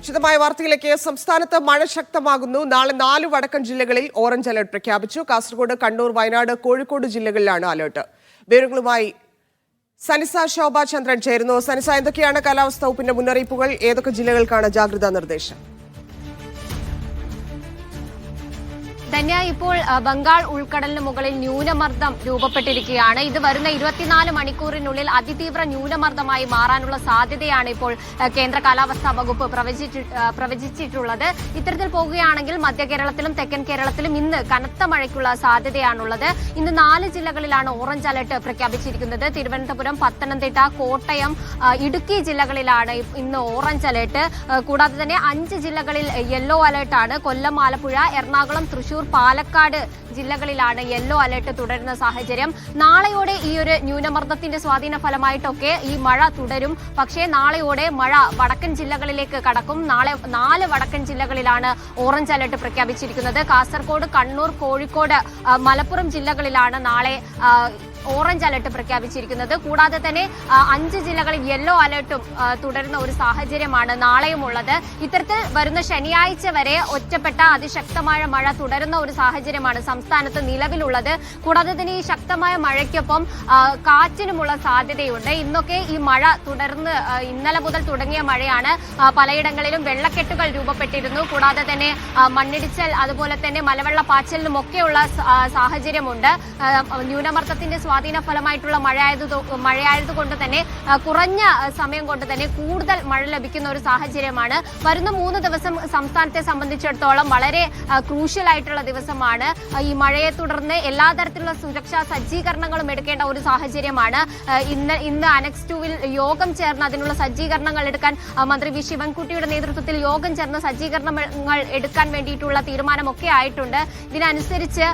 വിശദമായ വാർത്തയിലേക്ക്. സംസ്ഥാനത്ത് മഴ ശക്തമാകുന്നു. നാളെ 4 വടക്കൻ ജില്ലകളിൽ ഓറഞ്ച് അലർട്ട് പ്രഖ്യാപിച്ചു. കാസർഗോഡ്, കണ്ണൂർ, വയനാട്, കോഴിക്കോട് ജില്ലകളിലാണ് അലർട്ട്. വിവരങ്ങളുമായി സനിസ ശോഭ ചന്ദ്രൻ ചേരുന്നു. സനിസ, എന്തൊക്കെയാണ് കാലാവസ്ഥാ വകുപ്പിന്റെ മുന്നറിയിപ്പുകൾ? ഏതൊക്കെ ജില്ലകൾക്കാണ് ജാഗ്രതാ നിർദ്ദേശം? ധന്യ, ഇപ്പോൾ ബംഗാൾ ഉൾക്കടലിന് മുകളിൽ ന്യൂനമർദ്ദം രൂപപ്പെട്ടിരിക്കുകയാണ്. ഇത് വരുന്ന 24 മണിക്കൂറിനുള്ളിൽ അതിതീവ്ര ന്യൂനമർദ്ദമായി മാറാനുള്ള സാധ്യതയാണ് ഇപ്പോൾ കേന്ദ്ര കാലാവസ്ഥാ വകുപ്പ് പ്രവചിച്ചിട്ടുള്ളത്. ഇത്തരത്തിൽ പോകുകയാണെങ്കിൽ മധ്യ കേരളത്തിലും തെക്കൻ കേരളത്തിലും ഇന്ന് കനത്ത മഴയ്ക്കുള്ള സാധ്യതയാണുള്ളത്. ഇന്ന് 4 ജില്ലകളിലാണ് ഓറഞ്ച് അലർട്ട് പ്രഖ്യാപിച്ചിരിക്കുന്നത്. തിരുവനന്തപുരം, പത്തനംതിട്ട, കോട്ടയം, ഇടുക്കി ജില്ലകളിലാണ് ഇന്ന് ഓറഞ്ച് അലർട്ട്. കൂടാതെ തന്നെ 5 ജില്ലകളിൽ യെല്ലോ അലർട്ടാണ്. കൊല്ലം, ആലപ്പുഴ, എറണാകുളം, തൃശൂർ, പാലക്കാട് ജില്ലകളിലാണ് യെല്ലോ അലർട്ട് തുടരുന്ന സാഹചര്യം. നാളെയോടെ ഈ ഒരു ന്യൂനമർദ്ദത്തിന്റെ സ്വാധീന ഫലമായിട്ടൊക്കെ ഈ മഴ തുടരും. പക്ഷേ നാളെയോടെ മഴ വടക്കൻ ജില്ലകളിലേക്ക് കടക്കും. നാളെ 4 വടക്കൻ ജില്ലകളിലാണ് ഓറഞ്ച് അലർട്ട് പ്രഖ്യാപിച്ചിരിക്കുന്നത്. കാസർഗോഡ്, കണ്ണൂർ, കോഴിക്കോട്, മലപ്പുറം ജില്ലകളിലാണ് നാളെ ഓറഞ്ച് അലർട്ട് പ്രഖ്യാപിച്ചിരിക്കുന്നത്. കൂടാതെ തന്നെ 5 ജില്ലകളിൽ യെല്ലോ അലർട്ടും തുടരുന്ന ഒരു സാഹചര്യമാണ് നാളെയും ഉള്ളത്. ഇത്തരത്തിൽ വരുന്ന ശനിയാഴ്ച വരെ ഒറ്റപ്പെട്ട അതിശക്തമായ മഴ തുടരുന്ന ഒരു സാഹചര്യമാണ് സംസ്ഥാനത്ത് നിലവിലുള്ളത്. കൂടാതെ തന്നെ ഈ ശക്തമായ മഴയ്ക്കൊപ്പം കാറ്റിനുമുള്ള സാധ്യതയുണ്ട്. ഇന്നൊക്കെ ഈ മഴ തുടർന്ന് ഇന്നലെ മുതൽ തുടങ്ങിയ മഴയാണ്. പലയിടങ്ങളിലും വെള്ളക്കെട്ടുകൾ രൂപപ്പെട്ടിരുന്നു. കൂടാതെ തന്നെ മണ്ണിടിച്ചൽ, അതുപോലെ തന്നെ മലവെള്ളപ്പാച്ചിലിനുമൊക്കെയുള്ള സാഹചര്യമുണ്ട്. ന്യൂനമർദ്ദത്തിന്റെ സ്വാധീന ഫലമായിട്ടുള്ള മഴയായതുകൊണ്ട് തന്നെ കുറഞ്ഞ സമയം കൊണ്ട് തന്നെ കൂടുതൽ മഴ ലഭിക്കുന്ന ഒരു സാഹചര്യമാണ്. വരുന്ന 3 ദിവസം സംസ്ഥാനത്തെ സംബന്ധിച്ചിടത്തോളം വളരെ ക്രൂഷ്യൽ ആയിട്ടുള്ള ദിവസമാണ്. ഈ മഴയെ തുടർന്ന് എല്ലാ തരത്തിലുള്ള സുരക്ഷാ സജ്ജീകരണങ്ങളും എടുക്കേണ്ട ഒരു സാഹചര്യമാണ്. ഇന്ന് അനക്സ് 2-ൽ യോഗം ചേർന്ന് അതിനുള്ള സജ്ജീകരണങ്ങൾ എടുക്കാൻ മന്ത്രി വി ശിവൻകുട്ടിയുടെ നേതൃത്വത്തിൽ യോഗം ചേർന്ന് സജ്ജീകരണങ്ങൾ എടുക്കാൻ വേണ്ടിയിട്ടുള്ള തീരുമാനമൊക്കെ ആയിട്ടുണ്ട്. ഇതിനനുസരിച്ച്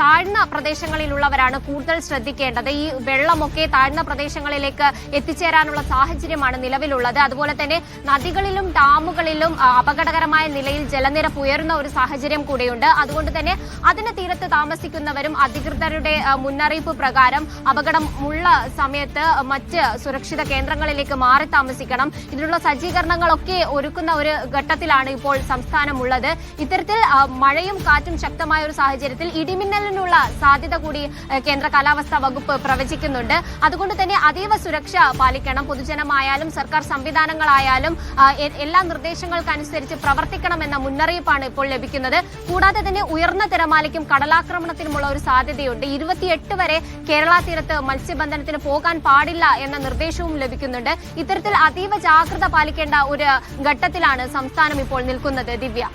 താഴ്ന്ന പ്രദേശങ്ങളിലുള്ളവരാണ് കൂടുതൽ ശ്രദ്ധിക്കേണ്ടത്. ഈ വെള്ളമൊക്കെ താഴ്ന്ന പ്രദേശങ്ങളിലേക്ക് എത്തിച്ചേരാനുള്ള സാഹചര്യമാണ് നിലവിലുള്ളത്. അതുപോലെ തന്നെ നദികളിലും ഡാമുകളിലും അപകടകരമായ നിലയിൽ ജലനിരപ്പ് ഉയരുന്ന ഒരു സാഹചര്യം കൂടെയുണ്ട്. അതുകൊണ്ട് തന്നെ അതിന് തീരത്ത് താമസിക്കുന്നവരും അധികൃതരുടെ മുന്നറിയിപ്പ് പ്രകാരം അപകടമുള്ള സമയത്ത് മറ്റ് സുരക്ഷിത കേന്ദ്രങ്ങളിലേക്ക് മാറി താമസിക്കണം. ഇതിനുള്ള സജ്ജീകരണങ്ങളൊക്കെ ഒരുക്കുന്ന ഒരു ഘട്ടത്തിലാണ് ഇപ്പോൾ സംസ്ഥാനമുള്ളത്. ഇത്തരത്തിൽ മഴയും കാറ്റും ശക്തമായ ഒരു സാഹചര്യത്തിൽ ഇടിമിന്നലിനുള്ള സാധ്യത കൂടി കേന്ദ്ര കാലാവസ്ഥാ വകുപ്പ് പ്രവചിക്കുന്നുണ്ട്. അതുകൊണ്ട് തന്നെ അതീവ സുരക്ഷ പാലിക്കണം. പൊതുജനമായാലും സർക്കാർ സംവിധാനങ്ങളായാലും എല്ലാ നിർദ്ദേശങ്ങൾക്കനുസരിച്ച് പ്രവർത്തിക്കണമെന്ന മുന്നറിയിപ്പാണ് ഇപ്പോൾ ലഭിക്കുന്നത്. കൂടാതെ തന്നെ ഉയർന്ന തിരമാലയ്ക്കും കടലാക്രമണത്തിനുമുള്ള ഒരു സാധ്യതയുണ്ട്. 28 വരെ കേരള തീരത്ത് മത്സ്യബന്ധനത്തിന് പോകാൻ പാടില്ല എന്ന നിർദ്ദേശവും ലഭിക്കുന്നുണ്ട്. ഇത്തരത്തിൽ അതീവ ജാഗ്രത പാലിക്കേണ്ട ഒരു ഘട്ടത്തിലാണ് സംസ്ഥാനം ഇപ്പോൾ നിൽക്കുന്നത്. ദിവ്യ.